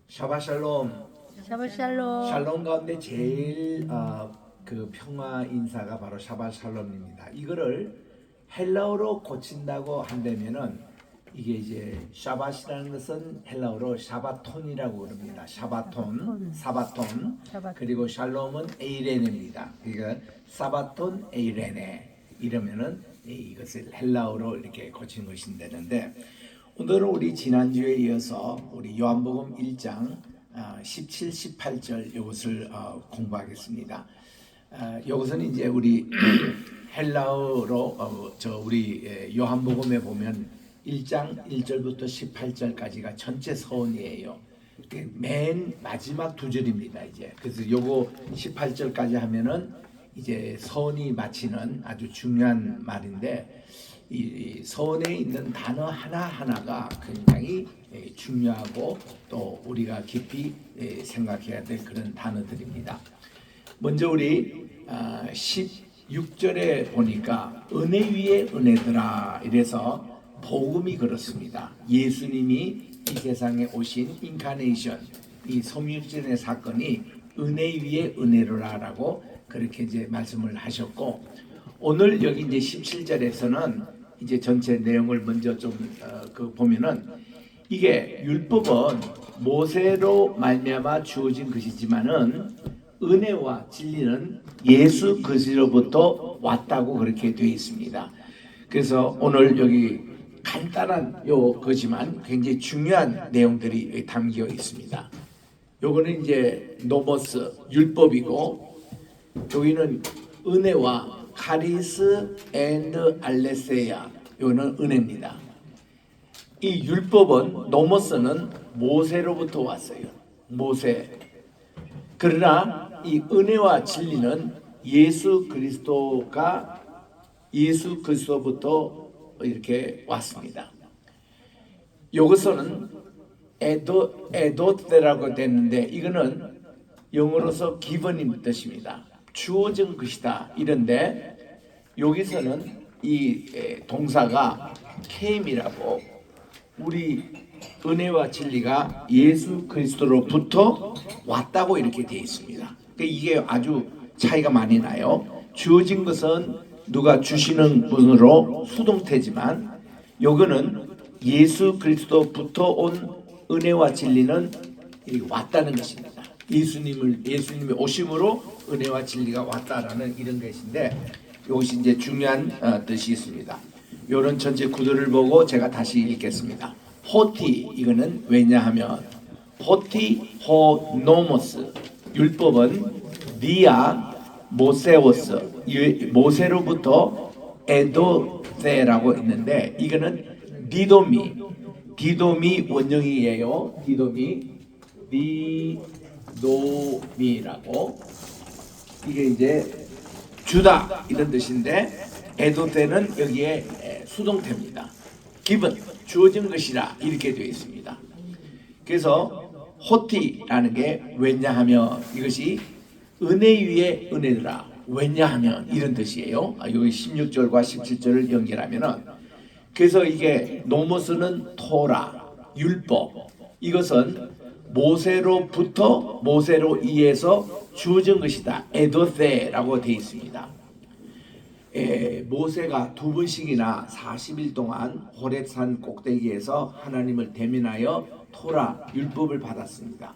샤바샬롬. 샤바샬롬. 샬롬 가운데 제일 그 평화 인사가 바로 샤바샬롬입니다. 이거를 헬라어로 고친다고 한다면은 이게 이제 샤바시라는 것은 헬라어로 샤바톤이라고 그럽니다. 샤바톤, 사바톤. 그리고 샬롬은 에이레네입니다. 그러니까 사바톤 에이레네 이러면은 이것을 헬라어로 이렇게 고친 것이 되는데, 오늘은 우리 지난주에 이어서 우리 요한복음 1장 17, 18절 이것을 공부하겠습니다. 이것은 이제 우리 헬라어로 우리 요한복음에 보면 1장 1절부터 18절까지가 전체 서원이에요. 맨 마지막 두 절입니다. 이제 그래서 요거 18절까지 하면은 이제 서원이 마치는 아주 중요한 말인데, 이 서원에 있는 단어 하나하나가 굉장히 중요하고 또 우리가 깊이 생각해야 될 그런 단어들입니다. 먼저 우리 16절에 보니까 은혜 위에 은혜더라 이래서 복음이 그렇습니다. 예수님이 이 세상에 오신 인카네이션, 이 성육신의 사건이 은혜 위에 은혜로라라고 그렇게 이제 말씀을 하셨고, 오늘 여기 이제 17절에서는 이제 전체 내용을 먼저 좀 보면은, 이게 율법은 모세로 말미암아 주어진 것이지만은 은혜와 진리는 예수 그리스도로부터 왔다고 그렇게 되어 있습니다. 그래서 오늘 여기 간단한 거지만 굉장히 중요한 내용들이 담겨 있습니다. 요거는 이제 노모스 율법이고, 여기는 은혜와 카리스 앤드 알레세야, 요는 은혜입니다. 이 율법은 노모스는 모세로부터 왔어요. 모세. 그러나 이 은혜와 진리는 예수 그리스도부터 이렇게 왔습니다. 여기서는 에도테라고 됐는데, 이거는 영어로서 given인 뜻입니다. 주어진 것이다 이런데, 여기서는 이 동사가 came이라고, 우리 은혜와 진리가 예수 그리스도로부터 왔다고 이렇게 되어 있습니다. 그러니까 이게 아주 차이가 많이 나요. 주어진 것은 누가 주시는 분으로 수동태지만, 요거는 예수 그리스도부터 온 은혜와 진리는 왔다는 것입니다. 예수님이 오심으로 은혜와 진리가 왔다라는 이런 것인데, 이것이 이제 중요한 뜻이 있습니다. 이런 전체 구도를 보고 제가 다시 읽겠습니다. 호티, 이거는 왜냐하면, 호티 호 노모스, 율법은 디아 모세오스, 모세로부터 에도세라고 있는데, 이거는 디도미 원형이에요. 디도미라고, 이게 이제 주다 이런 뜻인데, 에도테는 여기에 수동태입니다. 기분, 주어진 것이라 이렇게 되어 있습니다. 그래서 호티라는 게 왜냐하면, 이것이 은혜 위에 은혜더라, 왜냐하면 이런 뜻이에요. 여기 16절과 17절을 연결하면은, 그래서 이게 노모스는 토라, 율법, 이것은 모세로 의해서 주어진 것이다, 에도세라고 되어 있습니다. 모세가 두 번씩이나 40일 동안 호렙산 꼭대기에서 하나님을 대면하여 토라, 율법을 받았습니다.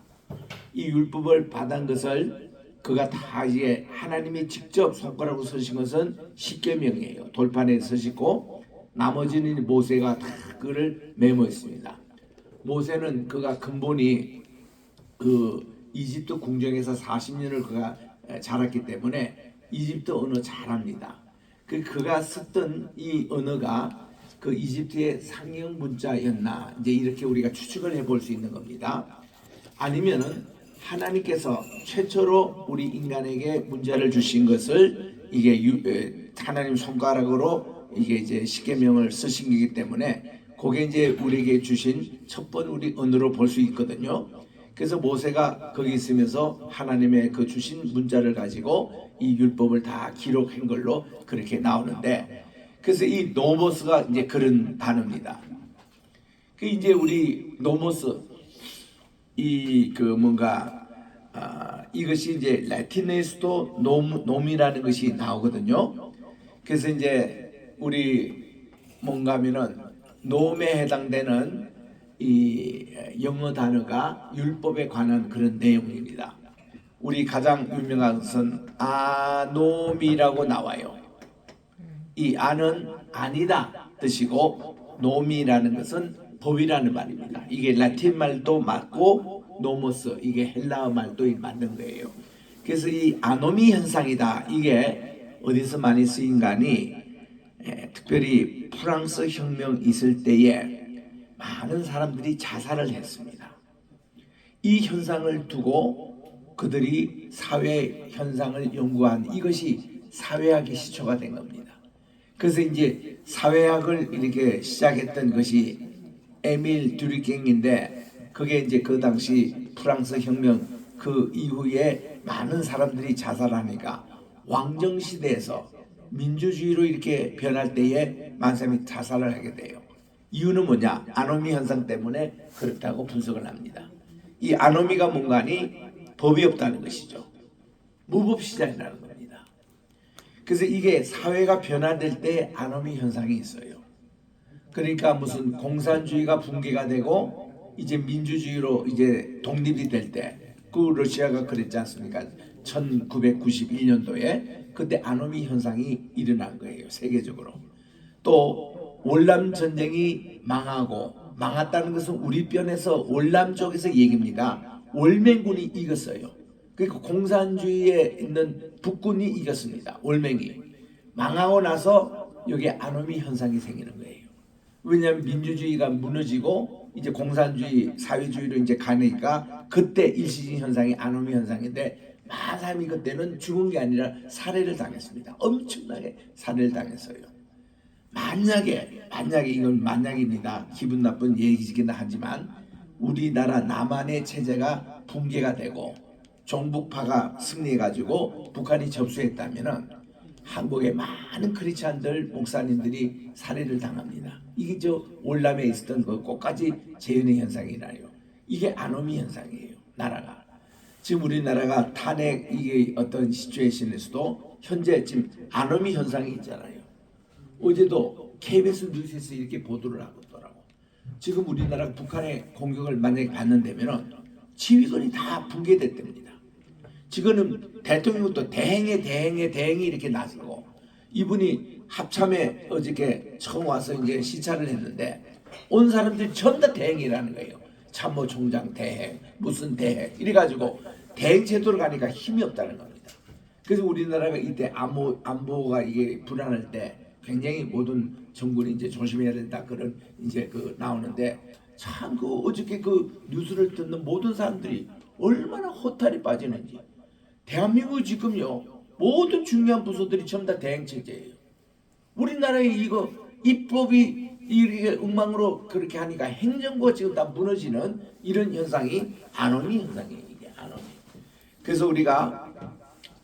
이 율법을 받은 것을 그가 다 이제 하나님이 직접 손가락으로 서신 것은 십계명이에요. 돌판에 서시고, 나머지는 모세가 다 그를 메모했습니다. 모세는 그가 근본이 그 이집트 궁정에서 40년을 그가 자랐기 때문에 이집트 언어 잘합니다. 그가 썼던 이 언어가 그 이집트의 상형 문자였나, 이제 이렇게 우리가 추측을 해볼 수 있는 겁니다. 아니면은 하나님께서 최초로 우리 인간에게 문자를 주신 것을, 이게 하나님 손가락으로 이게 이제 십계명을 쓰신 거기 때문에, 그게 이제 우리에게 주신 첫 번째 우리 언어로 볼 수 있거든요. 그래서 모세가 거기 있으면서 하나님의 그 주신 문자를 가지고 이 율법을 다 기록한 걸로 그렇게 나오는데, 그래서 이 노모스가 이제 그런 단어입니다. 그 이제 우리 노모스, 이 그 뭔가 이것이 이제 라틴어에서도 놈이라는 것이 나오거든요. 그래서 이제 우리 뭔가 하면은 놈에 해당되는 이 영어 단어가 율법에 관한 그런 내용입니다. 우리 가장 유명한 것은 아노미라고 나와요. 이 아는 아니다 뜻이고 노미라는 것은 법이라는 말입니다. 이게 라틴 말도 맞고 노모스 이게 헬라어 말도 맞는 거예요. 그래서 이 아노미 현상이다. 이게 어디서 많이 쓰인가니 특별히 프랑스 혁명 있을 때에 많은 사람들이 자살을 했습니다. 이 현상을 두고 그들이 사회 현상을 연구한 이것이 사회학의 시초가 된 겁니다. 그래서 이제 사회학을 이렇게 시작했던 것이 에밀 듀르갱인데 그게 이제 그 당시 프랑스 혁명 그 이후에 많은 사람들이 자살하니까 왕정 시대에서 민주주의로 이렇게 변할 때에 많은 사람이 자살을 하게 돼요. 이유는 뭐냐? 아노미 현상 때문에 그렇다고 분석을 합니다. 이 아노미가 뭔가니 법이 없다는 것이죠. 무법시장이라는 겁니다. 그래서 이게 사회가 변화될 때 아노미 현상이 있어요. 그러니까 무슨 공산주의가 붕괴가 되고 이제 민주주의로 이제 독립이 될 때 그 러시아가 그랬지 않습니까? 1991년도에 그때 아노미 현상이 일어난 거예요. 세계적으로. 또 월남 전쟁이 망했다는 것은 우리 편에서 월남 쪽에서 얘기입니다. 월맹군이 이겼어요. 그러니까 공산주의에 있는 북군이 이겼습니다. 월맹이 망하고 나서 여기에 아노미 현상이 생기는 거예요. 왜냐하면 민주주의가 무너지고 이제 공산주의, 사회주의로 이제 가니까 그때 일시적인 현상이 아노미 현상인데 많은 사람이 그때는 죽은 게 아니라 살해를 당했습니다. 엄청나게 살해를 당했어요. 만약에 이건 만약입니다. 기분 나쁜 얘기이긴 하지만 우리나라 남한의 체제가 붕괴가 되고 종북파가 승리해가지고 북한이 접수했다면은 한국의 많은 크리스찬들 목사님들이 살해를 당합니다. 이게 저 월남에 있었던 그 꽃가지 재현의 현상이라요. 이게 아노미 현상이에요. 나라가 지금 우리나라가 탄핵 이게 어떤 시츄에이션에서도 현재 지금 아노미 현상이 있잖아요. 어제도 KBS 뉴스에서 이렇게 보도를 하고 있더라고. 지금 우리나라 북한의 공격을 만약에 받는다면은 지휘권이 다 붕괴됐답니다. 지금은 대통령도 대행이 이렇게 나서고 이분이 합참에 어저께 처음 와서 이제 시찰을 했는데 온 사람들이 전부 다 대행이라는 거예요. 참모총장 대행, 무슨 대행 이래가지고 대행 제도로 가니까 힘이 없다는 겁니다. 그래서 우리나라가 이때 안보가 이게 불안할 때 굉장히 모든 정부는 이제 조심해야 된다 그런 이제 그 나오는데 참 그 어저께 그 뉴스를 듣는 모든 사람들이 얼마나 허탈이 빠지는지. 대한민국 지금요 모든 중요한 부서들이 전부 다 대행 체제예요. 우리나라에 이거 입법이 이렇게 엉망으로 그렇게 하니까 행정부가 지금 다 무너지는 이런 현상이 아노미 현상이에요. 이게 아노미. 그래서 우리가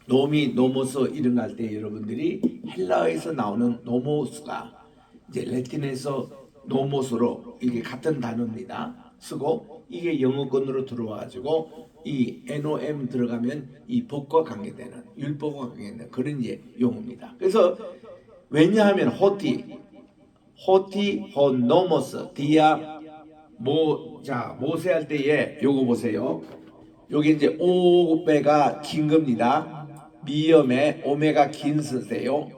노모스 일어날 때 여러분들이 헬라어에서 나오는 노모스가 이제 라틴에서 노모스로 이게 같은 단어입니다. 쓰고 이게 영어권으로 들어와가지고 이 NOM 들어가면 이 법과 관계되는 율법과 관계되는 그런 이제 용어입니다. 그래서 왜냐하면 호노모스 디아 모세 할 때에 요거 보세요. 여기 이제 오메가 긴 겁니다. 미음에 오메가 긴 쓰세요.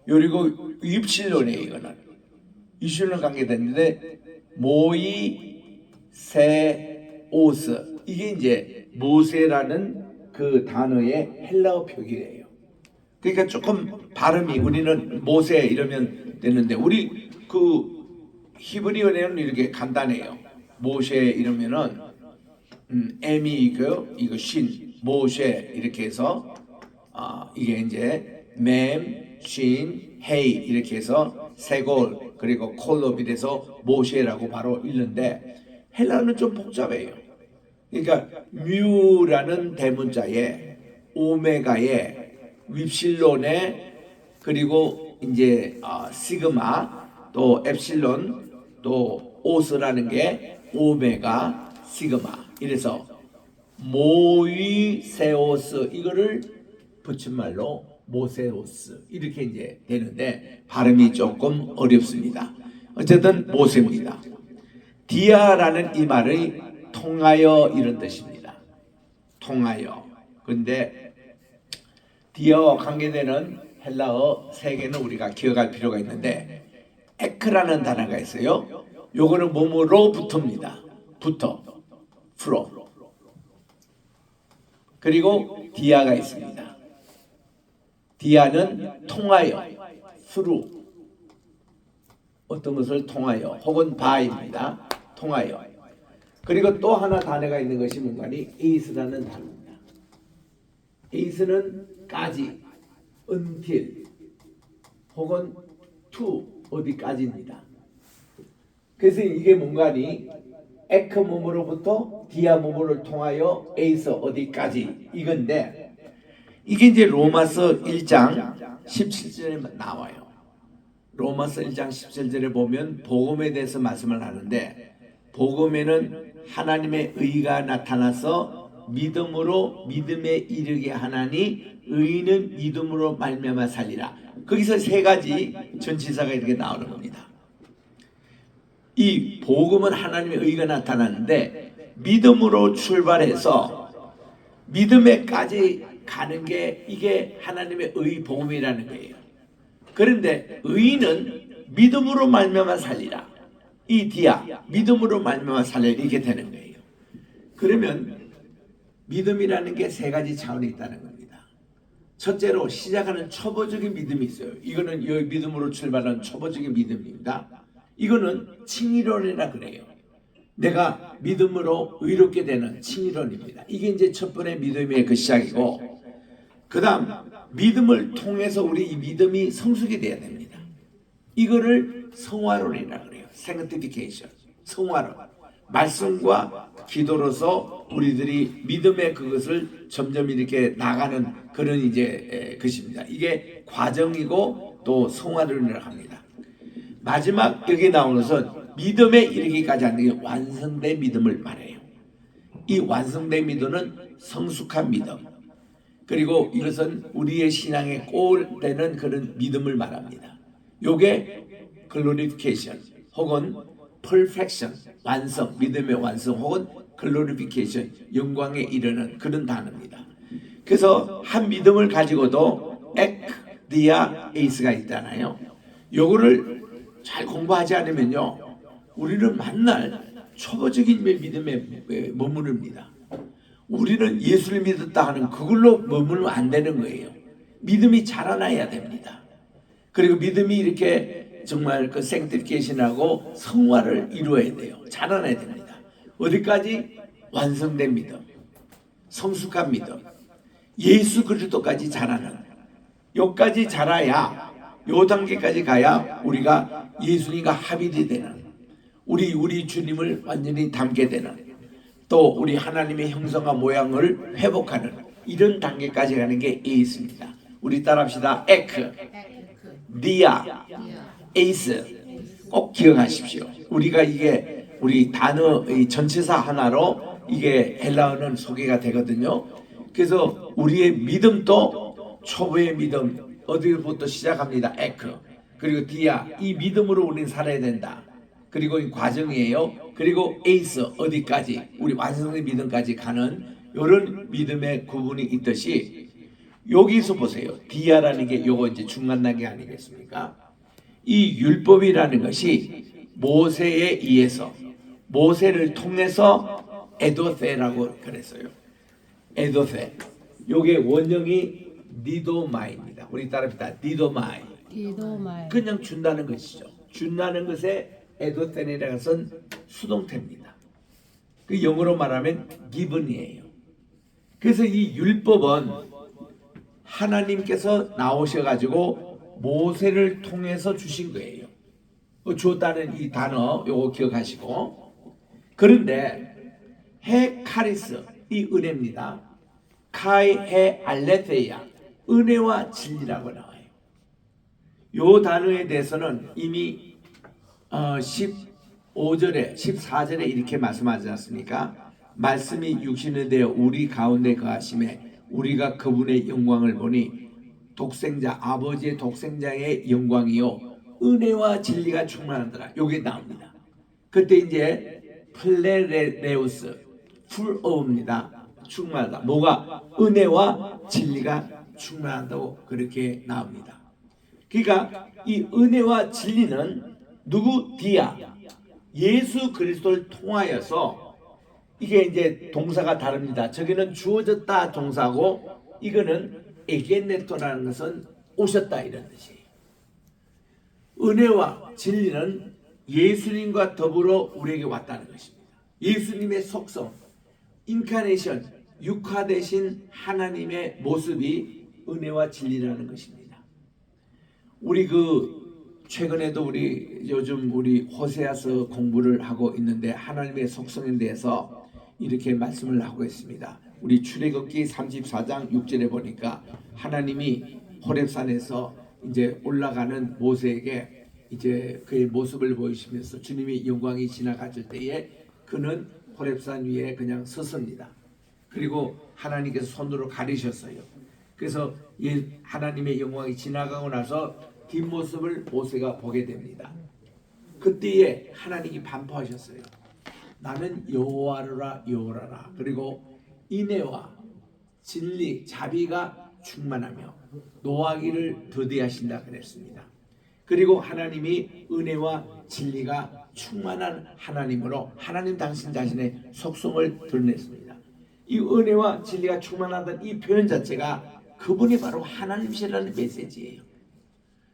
그리고 입실론이에요. 이거는 입실론 관계됐는데 모이세오스 이게 이제 모세라는 그 단어의 헬라어 표기예요. 그러니까 조금 발음이 우리는 모세 이러면 되는데 우리 그 히브리어는 이렇게 간단해요. 모세 이러면은 M이 이거 신 모세 이렇게 해서 이게 이제 맴, 신, 헤이 이렇게 해서 세골 그리고 콜로비에서 모세라고 바로 읽는데 헬라어는 좀 복잡해요. 그러니까 뮤라는 대문자에 오메가에 윕실론에 그리고 이제 시그마 또 엡실론 또 오스라는 게 오메가 시그마 이래서 모이세오스 이거를 붙임말로 모세오스 이렇게 이제 되는데 발음이 조금 어렵습니다. 어쨌든 모세입니다. 디아라는 이 말의 통하여 이런 뜻입니다. 통하여. 근데 디아와 관계되는 헬라어 세 개는 우리가 기억할 필요가 있는데 에크라는 단어가 있어요. 요거는 뭐뭐로부터입니다. 부터, 프로. 그리고 디아가 있습니다. 디아는 통하여, through. 어떤 것을 통하여 혹은 by입니다. 통하여. 그리고 또 하나 단어가 있는 것이 뭔가니 is라는 단어입니다. is는 까지, until 혹은 to 어디까지입니다. 그래서 이게 뭔가니 에크 몸으로부터 디아 몸을 통하여 에이서 어디까지 이건데 이게 이제 로마서 1장 17절에 나와요. 로마서 1장 17절에 보면 복음에 대해서 말씀을 하는데 복음에는 하나님의 의가 나타나서 믿음으로 믿음에 이르게 하나니 의인은 믿음으로 말미암아 살리라. 거기서 세 가지 전치사가 이렇게 나오는 겁니다. 이 복음은 하나님의 의가 나타나는데 믿음으로 출발해서 믿음에까지 가는 게 이게 하나님의 의 복음이라는 거예요. 그런데 의인은 믿음으로 말미암아 살리라. 이 디아 믿음으로 말미암아 살리라 이렇게 되는 거예요. 그러면 믿음이라는 게 세 가지 차원이 있다는 겁니다. 첫째로 시작하는 초보적인 믿음이 있어요. 이거는 이 믿음으로 출발하는 초보적인 믿음입니다. 이거는 칭의론이라 그래요. 내가 믿음으로 의롭게 되는 칭의론입니다. 이게 이제 첫 번째 믿음의 그 시작이고, 그 다음 믿음을 통해서 우리 이 믿음이 성숙이 돼야 됩니다. 이거를 성화론이라 그래요. sanctification, 성화론. 말씀과 기도로서 우리들이 믿음의 그것을 점점 이렇게 나가는 그런 이제 것입니다. 이게 과정이고 또 성화론이라고 합니다. 마지막 여기 나오는 것은 믿음에 이르기까지 하는 게 완성된 믿음을 말해요. 이 완성된 믿음은 성숙한 믿음. 그리고 이것은 우리의 신앙의 꼴되는 그런 믿음을 말합니다. 요게 glorification 혹은 perfection, 완성, 믿음의 완성 혹은 glorification, 영광에 이르는 그런 단어입니다. 그래서 한 믿음을 가지고도 ek, dia, eis가 있잖아요. 요거를 잘 공부하지 않으면요, 우리는 만날 초보적인 믿음에 머무릅니다. 우리는 예수를 믿었다 하는 그걸로 머물면 안 되는 거예요. 믿음이 자라나야 됩니다. 그리고 믿음이 이렇게 정말 그 sanctification하고 성화를 이루어야 돼요. 자라나야 됩니다. 어디까지? 완성된 믿음, 성숙한 믿음, 예수 그리스도까지 자라는, 여기까지 자라야, 요 단계까지 가야 우리가 예수님과 합일이 되는, 우리 주님을 완전히 닮게 되는, 또 우리 하나님의 형상과 모양을 회복하는 이런 단계까지 가는 게 에이스입니다. 우리 따라합시다. 에크, 디아, 에이스. 꼭 기억하십시오. 우리가 이게 우리 단어의 전치사 하나로 이게 헬라어는 소개가 되거든요. 그래서 우리의 믿음도 초보의 믿음 어디부터 시작합니다. 에크, 그리고 디아, 이 믿음으로 우리는 살아야 된다. 그리고 이 과정이에요. 그리고 에이스, 어디까지 우리 완성된 믿음까지 가는 이런 믿음의 구분이 있듯이 여기서 보세요. 디아라는 게 요거 이제 중간 단계 아니겠습니까? 이 율법이라는 것이 모세에 의해서, 모세를 통해서 에도세라고 그랬어요. 에도세. 요게 원형이 니도마입니다. 우리 따라합시다. 니도마이. 그냥 준다는 것이죠. 준다는 것에 에도세라는 것은 수동태입니다. 그 영어로 말하면 given이에요. 그래서 이 율법은 하나님께서 나오셔가지고 모세를 통해서 주신 거예요. 주었다는 이 단어 요거 기억하시고, 그런데 해 카리스, 이 은혜입니다. 카이 해 알레테야, 은혜와 진리라고 나와요. 요 단어에 대해서는 이미 15절에 14절에 이렇게 말씀하지 않습니까? 말씀이 육신이 되어 우리 가운데 거하심에 우리가 그분의 영광을 보니 독생자 아버지의 독생자의 영광이요 은혜와 진리가 충만하더라. 요게 나옵니다. 그때 이제 플레레우스 풀어옵니다. 충만하다. 뭐가? 은혜와 진리가 충만하다고 그렇게 나옵니다. 그러니까 이 은혜와 진리는 누구? 디아 예수 그리스도를 통하여서 이게 이제 동사가 다릅니다. 저기는 주어졌다 동사고 이거는 에게네토라는 것은 오셨다 이런 뜻이에요. 은혜와 진리는 예수님과 더불어 우리에게 왔다는 것입니다. 예수님의 속성, 인카네이션, 육화되신 하나님의 모습이 은혜와 진리라는 것입니다. 우리 최근에도 요즘 우리 호세아서 공부를 하고 있는데 하나님의 속성에 대해서 이렇게 말씀을 하고 있습니다. 우리 출애굽기 34장 6절에 보니까 하나님이 호렙산에서 이제 올라가는 모세에게 이제 그의 모습을 보이시면서 주님의 영광이 지나갔을 때에 그는 호렙산 위에 그냥 섰습니다. 그리고 하나님께서 손으로 가리셨어요. 그래서 하나님의 영광이 지나가고 나서 뒷모습을 모세가 보게 됩니다. 그때에 하나님이 반포하셨어요. 나는 여호와라 여호와라. 그리고 인애와 진리, 자비가 충만하며 노하기를 더디하신다 그랬습니다. 그리고 하나님이 은혜와 진리가 충만한 하나님으로 하나님 당신 자신의 속성을 드러냈습니다. 이 은혜와 진리가 충만하다는 이 표현 자체가 그분이 바로 하나님이시라는 메시지예요.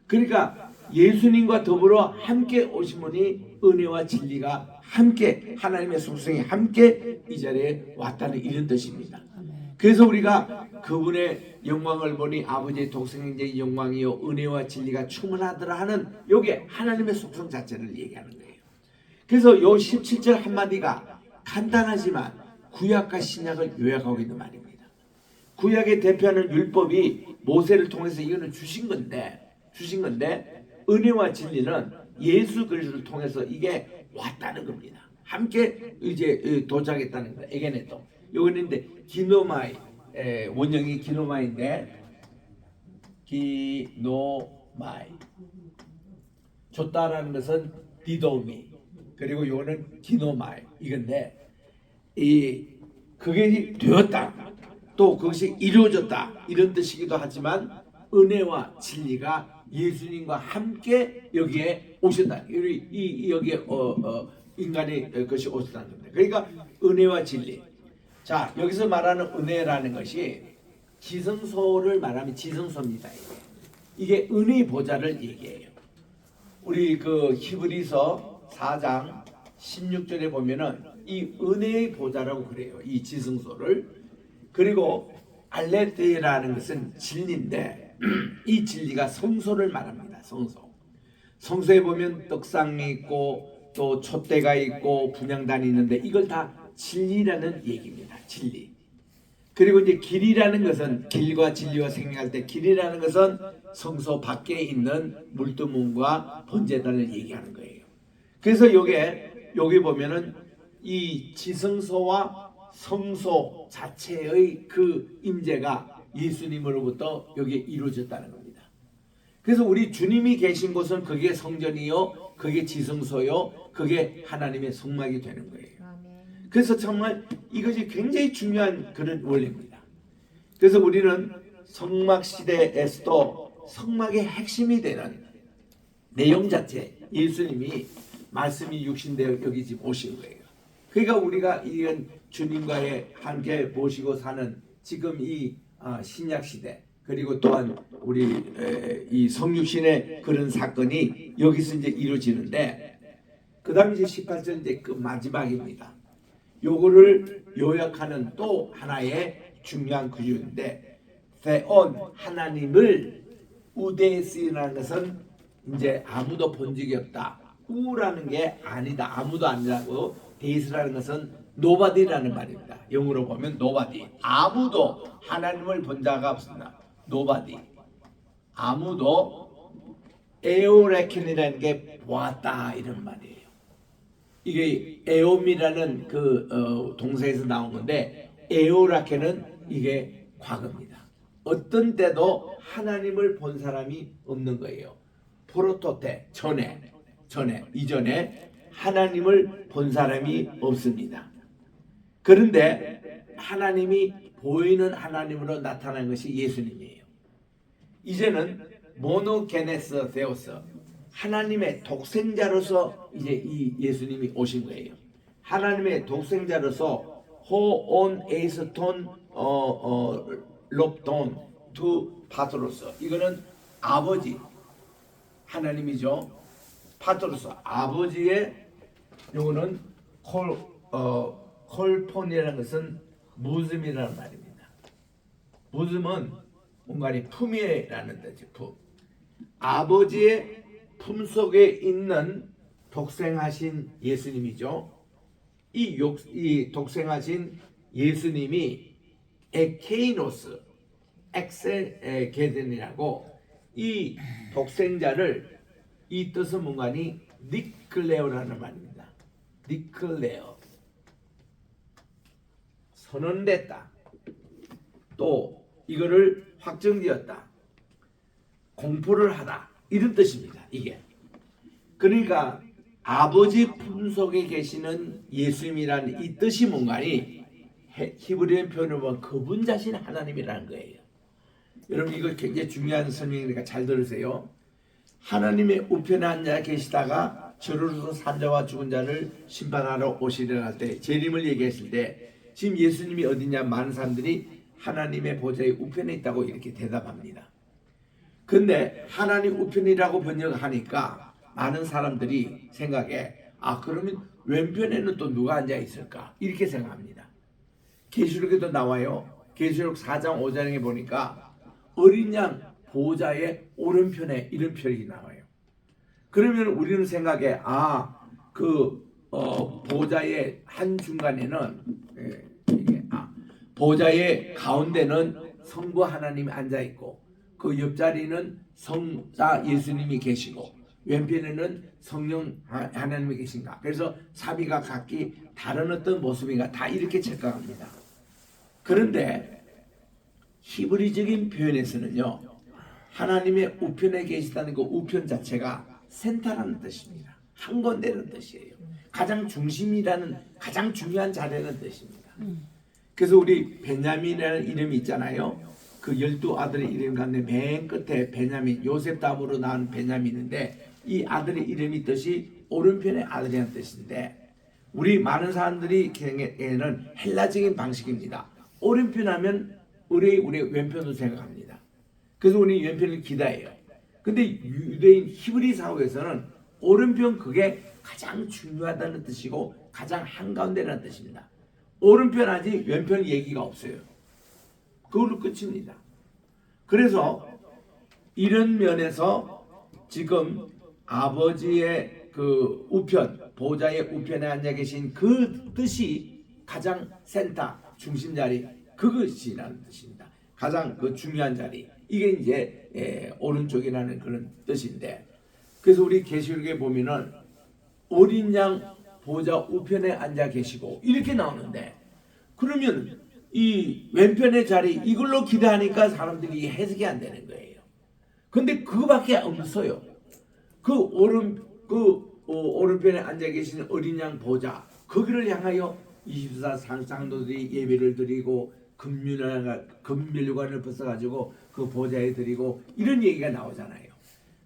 그러니까 예수님과 더불어 함께 오신 분이 은혜와 진리가 함께 하나님의 속성이 함께 이 자리에 왔다는 이런 뜻입니다. 그래서 우리가 그분의 영광을 보니 아버지의 독생자의 영광이요 은혜와 진리가 충만하더라 하는 요게 하나님의 속성 자체를 얘기하는 거예요. 그래서 요 17절 한마디가 간단하지만 구약과 신약을 요약하고 있는 말입니다. 구약의 대표하는 율법이 모세를 통해서 이거는 주신 건데 은혜와 진리는 예수 그리스도를 통해서 이게 왔다는 겁니다. 함께 이제 도착했다는 거예요. 에게네토. 요거는데 기노마이 원형이 기노마이인데 기노마이 줬다라는 것은 디도미 그리고 요거는 기노마이 이건데 그게 되었다 또 그것이 이루어졌다 이런 뜻이기도 하지만 은혜와 진리가 예수님과 함께 여기에 오셨다. 여기에 인간의 것이 오셨다는 겁니다. 그러니까 은혜와 진리. 자, 여기서 말하는 은혜라는 것이 지성소를 말하면 지성소입니다. 이게 은혜의 보좌를 얘기해요. 우리 히브리서 4장 16절에 보면은 이 은혜의 보좌라고 그래요. 이 지성소를. 그리고 알레테라는 것은 진리인데 이 진리가 성소를 말합니다. 성소에 보면 떡상이 있고 또 촛대가 있고 분향단이 있는데 이걸 다 진리라는 얘기입니다. 진리. 그리고 이제 길이라는 것은 길과 진리와 생명할 때 길이라는 것은 성소 밖에 있는 물두문과 번제단을 얘기하는 거예요. 그래서 여기 보면은 이 지성소와 성소 자체의 그 임재가 예수님으로부터 여기에 이루어졌다는 겁니다. 그래서 우리 주님이 계신 곳은 그게 성전이요, 그게 지성소요, 그게 하나님의 성막이 되는 거예요. 그래서 정말 이것이 굉장히 중요한 그런 원리입니다. 그래서 우리는 성막 시대에서도 성막의 핵심이 되는 내용 자체, 예수님이 말씀이 육신되어 여기 지금 오신 거예요. 그러니까 우리가 이런 주님과의 함께 모시고 사는 지금 이 신약 시대 그리고 또한 우리 이 성육신의 그런 사건이 여기서 이제 이루어지는데 그다음 이제 18절 이제 그 마지막입니다. 요거를 요약하는 또 하나의 중요한 구조인데 세온 하나님을 우데스라는 것은 이제 아무도 본 적이 없다. 우라는 게 아니다. 아무도 아니라고 데이스라는 것은 nobody라는 말입니다. 영어로 보면 nobody. 아무도 하나님을 본 자가 없습니다. nobody. 아무도 에오레켄이라는 게 보았다 이런 말이에요. 이게 에옴이라는 동사에서 나온 건데 에오라케는 이게 과거입니다. 어떤 때도 하나님을 본 사람이 없는 거예요. 프로토테 이전에 하나님을 본 사람이 없습니다. 그런데 하나님이 보이는 하나님으로 나타난 것이 예수님이에요. 이제는 모노게네스 데오스 하나님의 독생자로서 이제 이 예수님이 오신 거예요. 하나님의 독생자로서 호온 에이스톤 롭돈 두 파트로스 이거는 아버지 하나님이죠. 파트로스 아버지의 요거는 콜폰이라는 것은 무즘이라는 말입니다. 무즘은 뭔가 품이라는 뜻이 품. 아버지의 품 속에 있는 독생하신 예수님이죠. 이 독생하신 예수님이 에케이노스 엑셀게든이라고 이 독생자를 이 뜻은 뭔가니 니클레오라는 말입니다. 니클레오 선언됐다. 또 이거를 확정되었다. 공포를 하다. 이런 뜻입니다. 이게. 그러니까 아버지 품속에 계시는 예수님이라는 이 뜻이 뭔가니 히브리어 표현을 보면 그분 자신 하나님이라는 거예요. 여러분 이거 굉장히 중요한 설명이니까 잘 들으세요. 하나님의 우편에 앉아 계시다가 저로서 산자와 죽은 자를 심판하러 오시려 할 때 재림을 얘기했을 때 지금 예수님이 어디냐 많은 사람들이 하나님의 보좌의 우편에 있다고 이렇게 대답합니다. 근데 하나님 우편이라고 번역하니까 많은 사람들이 생각해 그러면 왼편에는 또 누가 앉아 있을까 이렇게 생각합니다. 계시록에도 나와요. 계시록 4장 5장에 보니까 어린 양 보좌의 오른편에 이런 표현이 나와요. 그러면 우리는 생각해 보좌의 한 중간에는 보좌의 가운데는 성부 하나님이 앉아 있고 그 옆자리는 성자 예수님이 계시고 왼편에는 성령 하나님이 계신가. 그래서 사비가 각기 다른 어떤 모습인가 다 이렇게 착각합니다. 그런데 히브리적인 표현에서는요 하나님의 우편에 계시다는 그 우편 자체가 센터라는 뜻입니다. 한 건데라는 뜻이에요. 가장 중심이라는 가장 중요한 자리라는 뜻입니다. 그래서 우리 베냐민이라는 이름이 있잖아요. 그 12아들의 이름 가운데 맨 끝에 베냐민 요셉 다음으로 나온 베냐민인데 이 아들의 이름이 뜻이 오른편의 아들이라는 뜻인데 우리 많은 사람들이 경에는 헬라적인 방식입니다. 오른편 하면 우리 왼편으로 생각합니다. 그래서 우리 왼편을 기다해요. 근데 유대인 히브리 사회에서는 오른편 그게 가장 중요하다는 뜻이고 가장 한가운데라는 뜻입니다. 오른편 하지 왼편 얘기가 없어요. 그걸로 끝입니다. 그래서 이런 면에서 지금 아버지의 그 우편, 보좌의 우편에 앉아 계신 그 뜻이 가장 센터, 중심 자리, 그것이라는 뜻입니다. 가장 그 중요한 자리. 이게 이제 오른쪽이라는 그런 뜻인데, 그래서 우리 계시록에 보면은 어린 양 보좌 우편에 앉아 계시고 이렇게 나오는데, 그러면 이 왼편의 자리 이걸로 기대하니까 사람들이 해석이 안 되는 거예요. 근데 그거밖에 없어요. 오른편에 앉아 계시는 어린 양 보좌 거기를 향하여 24 상도들이 예배를 드리고 금멸관을 벗어가지고 그 보좌에 드리고 이런 얘기가 나오잖아요.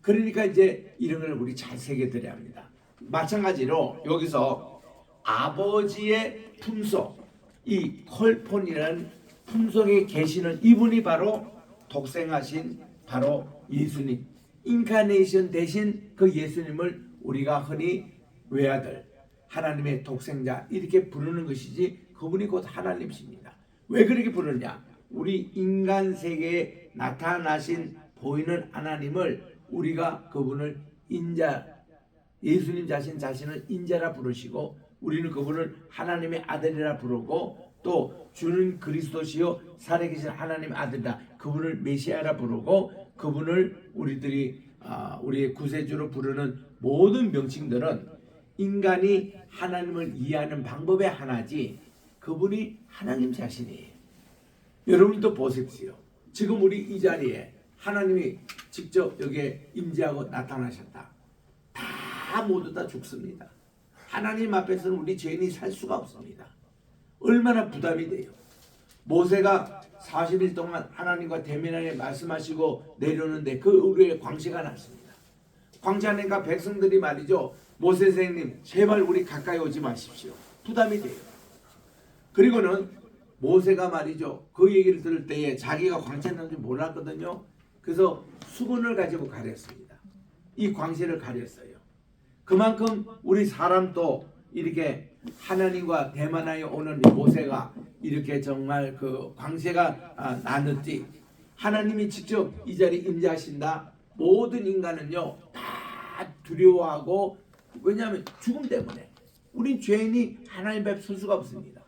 그러니까 이제 이런 걸 우리 잘 새겨드려야 합니다. 마찬가지로 여기서 아버지의 품속, 이 콜폰이라는 품속에 계시는 이분이 바로 독생하신 바로 예수님, 인카네이션 대신 그 예수님을 우리가 흔히 외아들, 하나님의 독생자 이렇게 부르는 것이지 그분이 곧 하나님이십니다. 왜 그렇게 부르냐? 우리 인간 세계에 나타나신 보이는 하나님을 우리가 그분을 인자, 예수님 자신을 인자라 부르시고 우리는 그분을 하나님의 아들이라 부르고 또 주는 그리스도시요 살아계신 하나님의 아들이다. 그분을 메시아라 부르고 그분을 우리들이 우리의 구세주로 부르는 모든 명칭들은 인간이 하나님을 이해하는 방법의 하나지 그분이 하나님 자신이에요. 여러분도 보십시오. 지금 우리 이 자리에 하나님이 직접 여기에 임재하고 나타나셨다. 다 모두 다 죽습니다. 하나님 앞에서는 우리 죄인이 살 수가 없습니다. 얼마나 부담이 돼요. 모세가 40일 동안 하나님과 대면하여 말씀하시고 내려오는데 그 우리의 광채가 났습니다. 광채하니까 백성들이 말이죠. 모세 선생님 제발 우리 가까이 오지 마십시오. 부담이 돼요. 그리고는 모세가 말이죠. 그 얘기를 들을 때에 자기가 광채는 줄 몰랐거든요. 그래서 수건을 가지고 가렸습니다. 이 광채를 가렸어요. 그만큼 우리 사람도 이렇게 하나님과 대만하여 오는 모세가 이렇게 정말 그 광채가 나는지 하나님이 직접 이 자리에 임재하신다. 모든 인간은요 다 두려워하고 왜냐하면 죽음 때문에 우린 죄인이 하나님 앞에 설 수가 없습니다.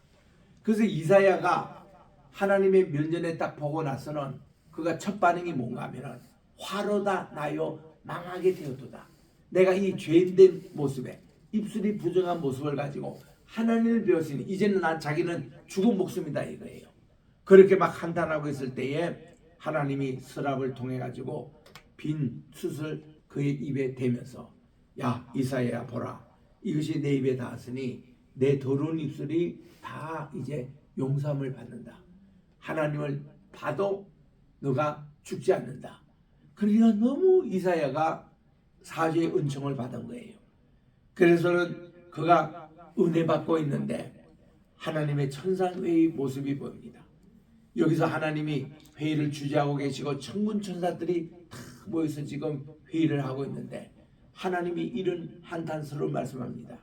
그래서 이사야가 하나님의 면전에 딱 보고 나서는 그가 첫 반응이 뭔가 하면은 화로다 나요 망하게 되었도다. 내가 이 죄인된 모습에 입술이 부정한 모습을 가지고 하나님을 배웠으니 이제는 자기는 죽은 목숨이다 이거예요. 그렇게 막 한탄하고 있을 때에 하나님이 서랍을 통해 가지고 빈 숯을 그의 입에 대면서 야 이사야야 보라 이것이 내 입에 닿았으니 내 더러운 입술이 다 이제 용서함을 받는다. 하나님을 봐도 너가 죽지 않는다. 그러니까 너무 이사야가 사죄의 은총을 받은 거예요. 그래서는 그가 은혜 받고 있는데 하나님의 천상회의 모습이 보입니다. 여기서 하나님이 회의를 주재하고 계시고 천군 천사들이 다 모여서 지금 회의를 하고 있는데 하나님이 이런 한탄스러운 말씀합니다.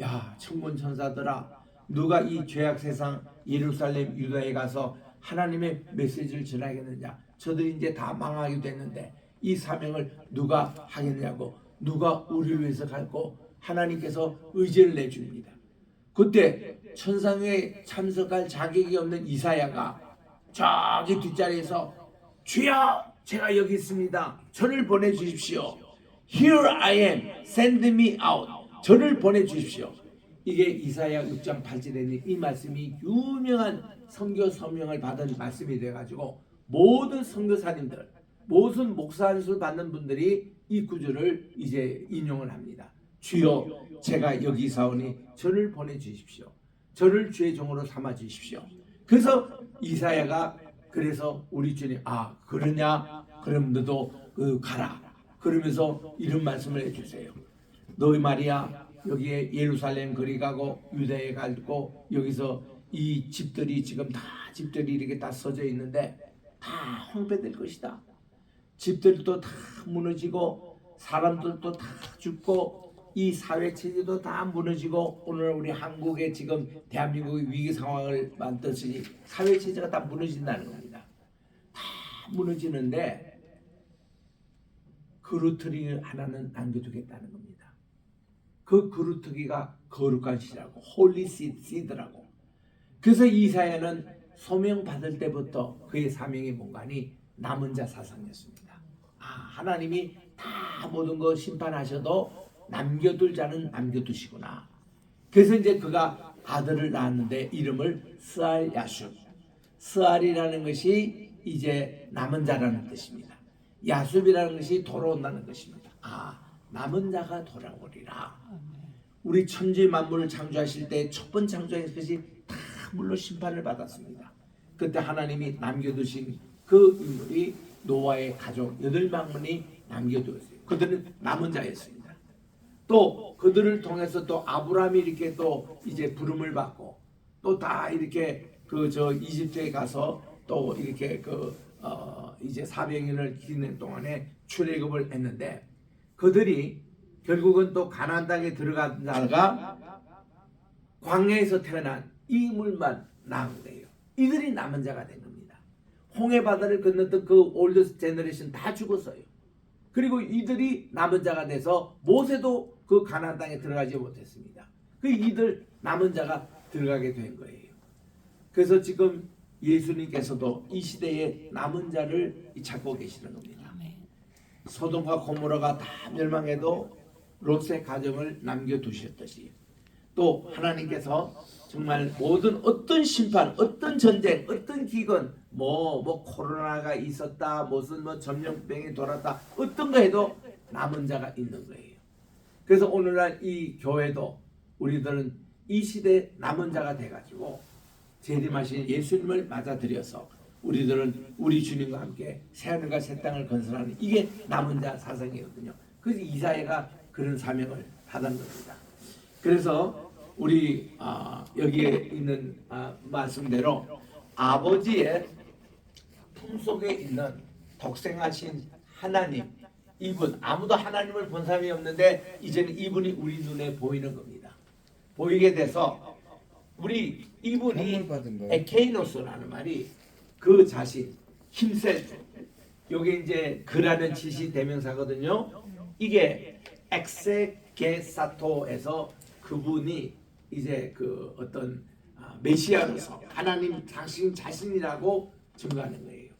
야 천군 천사들아 누가 이 죄악 세상 예루살렘 유다에 가서 하나님의 메시지를 전하겠느냐. 저들이 이제 다 망하게 됐는데 이 사명을 누가 하겠냐고 누가 우리를 위해서 갈고 하나님께서 의지를 내줍니다. 그때 천상에 참석할 자격이 없는 이사야가 저기 뒷자리에서 주여 제가 여기 있습니다. 저를 보내주십시오. Here I am. Send me out. 저를 보내주십시오. 이게 이사야 6장 8절에 있는 이 말씀이 유명한 선교 서명을 받은 말씀이 돼가지고 모든 선교사님들 모든 목사 안수 받는 분들이 이 구절을 이제 인용을 합니다. 주여 제가 여기 있사오니 저를 보내주십시오. 저를 주의 종으로 삼아주십시오. 그래서 이사야가 그래서 우리 주님 그러냐 그럼 너도 가라 그러면서 이런 말씀을 해주세요. 너희 말이야 여기에 예루살렘 거리 가고 유다에 가고 여기서 이 집들이 지금 다 집들이 이렇게 다 서져 있는데 다 황폐될 것이다. 집들도 다 무너지고 사람들도 다 죽고 이 사회 체제도 다 무너지고 오늘 우리 한국에 지금 대한민국의 위기 상황을 만들었으니 사회 체제가 다 무너진다는 겁니다. 다 무너지는데 그루터기 하나는 남겨두겠다는 겁니다. 그 그루터기가 거룩한 씨라고 홀리 씨드라고. 그래서 이사야는 소명 받을 때부터 그의 사명이 뭔가니 남은 자 사상이었습니다. 하나님이 다 모든 거 심판하셔도 남겨둘 자는 남겨두시구나. 그래서 이제 그가 아들을 낳았는데 이름을 스알 야숲. 스알이라는 것이 이제 남은 자라는 뜻입니다. 야숲이라는 것이 돌아온다는 것입니다. 남은 자가 돌아오리라. 우리 천지 만물을 창조하실 때 첫 번째 창조하신 것이 다 물로 심판을 받았습니다. 그때 하나님이 남겨두신 그 인물이 노아의 가족 8명이 남겨두었어요. 그들은 남은 자였습니다. 또 그들을 통해서 또 아브라함이 이렇게 또 이제 부름을 받고 또 다 이렇게 이집트에 가서 또 이렇게 이제 400년을 기는 동안에 출애굽을 했는데 그들이 결국은 또 가나안 땅에 들어가다가 광야에서 태어난 이 인물만 남은 거예요. 이들이 남은 자가 된 겁니다. 홍해 바다를 건넜던 그 올드 제너레이션 다 죽었어요. 그리고 이들이 남은 자가 돼서 모세도 그 가나안 땅에 들어가지 못했습니다. 그 이들 남은 자가 들어가게 된 거예요. 그래서 지금 예수님께서도 이 시대에 남은 자를 찾고 계시는 겁니다. 소돔과 고모라가 다 멸망해도 롯의 가정을 남겨두셨듯이 또 하나님께서 정말 모든 어떤 심판, 어떤 전쟁, 어떤 기근, 뭐 코로나가 있었다, 무슨 뭐 전염병이 돌았다, 어떤 거 해도 남은 자가 있는 거예요. 그래서 오늘날 이 교회도 우리들은 이 시대 남은 자가 돼가지고 재림하신 예수님을 맞아들여서 우리들은 우리 주님과 함께 새하늘과 새 땅을 건설하는 이게 남은 자 사상이거든요. 그래서 이사야가 그런 사명을 받은 겁니다. 그래서 우리 여기에 있는 말씀대로 아버지의 품속에 있는 독생하신 하나님, 이분, 아무도 하나님을 본 사람이 없는데 이제는 이분이 우리 눈에 보이는 겁니다. 보이게 돼서 우리 이분이 에케이노스라는 말이 그 자신, 힘센, 요게 이제 그라는 지시 대명사거든요. 이게 엑세게사토에서 그분이 이제 그 어떤 메시아로서 하나님 당신 자신이라고 증거하는 거예요.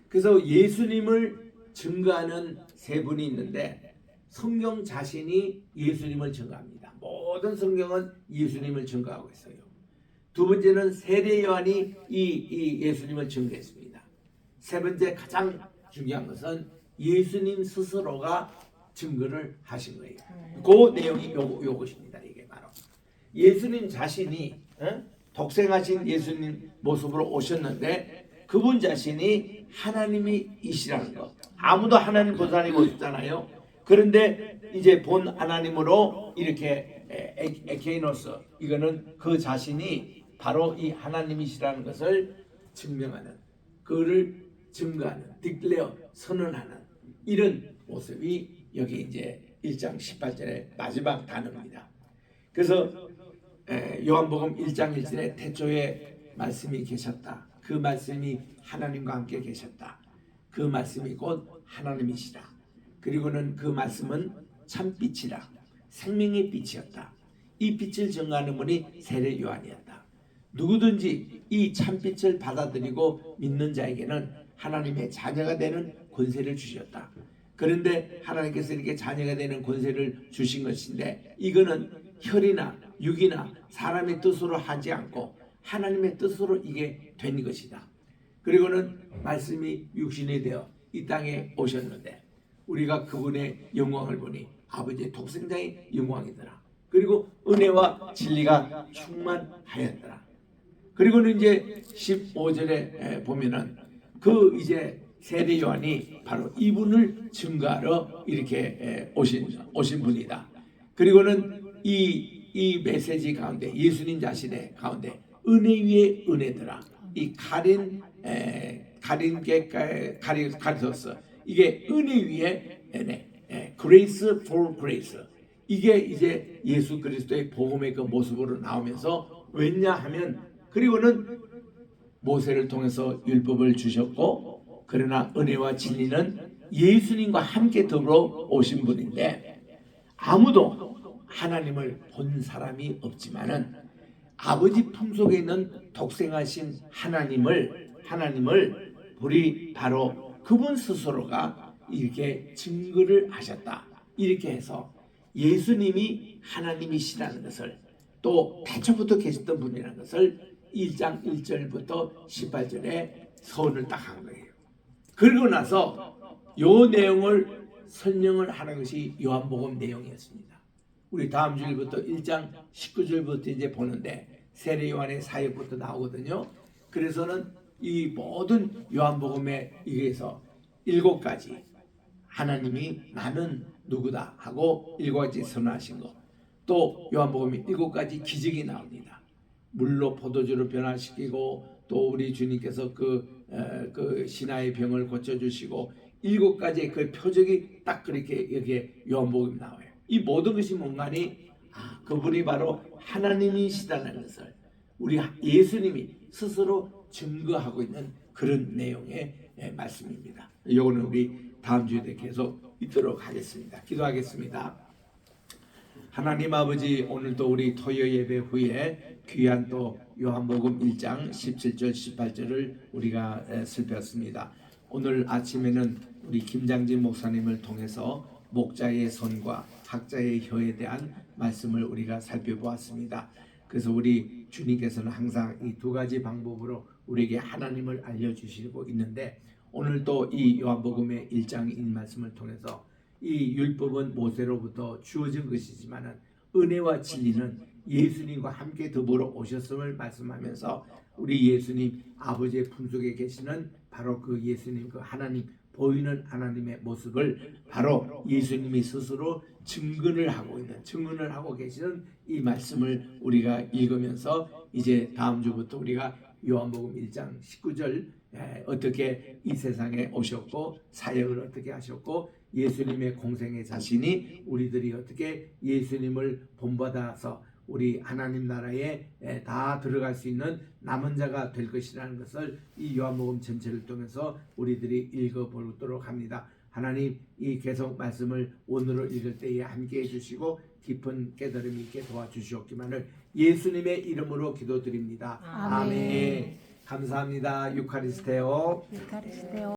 그래서 예수님을 증거하는 세 분이 있는데 성경 자신이 예수님을 증거합니다. 모든 성경은 예수님을 증거하고 있어요. 두 번째는 세례 요한이 이 예수님을 증거했습니다. 세 번째 가장 중요한 것은 예수님 스스로가 증거를 하신 거예요. 그 내용이 요것입니다. 이게 바로 예수님 자신이 독생하신 예수님 모습으로 오셨는데 그분 자신이 하나님이시라는 것. 아무도 하나님 본 사람이 없잖아요. 그런데 이제 본 하나님으로 이렇게 에케이노스, 이거는 그 자신이 바로 이 하나님이시라는 것을 증명하는, 그를 증거하는, 디클레어, 선언하는 이런 모습이 여기 이제 1장 18절의 마지막 단어입니다. 그래서 요한복음 1장 1절에 태초에 말씀이 계셨다. 그 말씀이 하나님과 함께 계셨다. 그 말씀이 곧 하나님이시라. 그리고는 그 말씀은 참빛이라 생명의 빛이었다. 이 빛을 증거하는 분이 세례 요한이었다. 누구든지 이 참빛을 받아들이고 믿는 자에게는 하나님의 자녀가 되는 권세를 주셨다. 그런데 하나님께서 이렇게 자녀가 되는 권세를 주신 것인데 이거는 혈이나 육이나 사람의 뜻으로 하지 않고 하나님의 뜻으로 이게 된 것이다. 그리고는 말씀이 육신이 되어 이 땅에 오셨는데 우리가 그분의 영광을 보니 아버지의 독생자의 영광이더라. 그리고 은혜와 진리가 충만하였더라. 그리고는 이제 15절에 보면은 그 이제 세례 요한이 바로 이분을 증거하러 이렇게 오신 분이다. 그리고는 이 메시지 가운데 예수님 자신의 가운데 은혜 위에 은혜더라. 이 가리소스, 이게 은혜 위에 은혜, grace for grace. 이게 이제 예수 그리스도의 복음의 그 모습으로 나오면서 왜냐하면 그리고는 모세를 통해서 율법을 주셨고 그러나 은혜와 진리는 예수님과 함께 더불어 오신 분인데 아무도 하나님을 본 사람이 없지만은 아버지 품속에 있는 독생하신 하나님을 우리 바로 그분 스스로가 이렇게 증거를 하셨다. 이렇게 해서 예수님이 하나님이시라는 것을 또 태초부터 계셨던 분이라는 것을 1장 1절부터 18절에 서원을 딱 한 거예요. 그리고 나서 요 내용을 설명을 하는 것이 요한복음 내용이었습니다. 우리 다음 주일부터 1장 19절부터 이제 보는데 세례 요한의 사역부터 나오거든요. 그래서는 이 모든 요한복음에 의해서 7가지 하나님이 나는 누구다 하고 7가지 선언하신 것. 또 요한복음이 7가지 기적이 나옵니다. 물로 포도주를 변화시키고 또 우리 주님께서 그 신하의 병을 고쳐주시고 7가지의 그 표적이 딱 그렇게 여기에 요한복음이 나와요. 이 모든 것이 뭔가니 그분이 바로 하나님이시다는 것을 우리 예수님이 스스로 증거하고 있는 그런 내용의 말씀입니다. 이거는 우리 다음 주에 계속 있도록 하겠습니다. 기도하겠습니다. 하나님 아버지, 오늘도 우리 토요 예배 후에 귀한 또 요한복음 1장 17절 18절을 우리가 살폈습니다. 오늘 아침에는 우리 김장진 목사님을 통해서 목자의 손과 각자의 혀에 대한 말씀을 우리가 살펴보았습니다. 그래서 우리 주님께서는 항상 이 두 가지 방법으로 우리에게 하나님을 알려주시고 있는데, 오늘도 이 요한복음의 1장 이 말씀을 통해서 이 율법은 모세로부터 주어진 것이지만 은혜와 진리는 예수님과 함께 더불어 오셨음을 말씀하면서 우리 예수님 아버지의 품속에 계시는 바로 그 예수님, 그 하나님, 보이는 하나님의 모습을 바로 예수님이 스스로 증언을 하고 계시는 이 말씀을 우리가 읽으면서 이제 다음 주부터 우리가 요한복음 1장 19절 어떻게 이 세상에 오셨고 사역을 어떻게 하셨고 예수님의 공생의 자신이 우리들이 어떻게 예수님을 본받아서 우리 하나님 나라에 다 들어갈 수 있는 남은 자가 될 것이라는 것을 이 요한복음 전체를 통해서 우리들이 읽어보도록 합니다. 하나님, 이 계속 말씀을 오늘을 읽을 때에 함께 해주시고 깊은 깨달음이 있게 도와주시옵기만을 예수님의 이름으로 기도드립니다. 아멘. 감사합니다. 유카리스테오.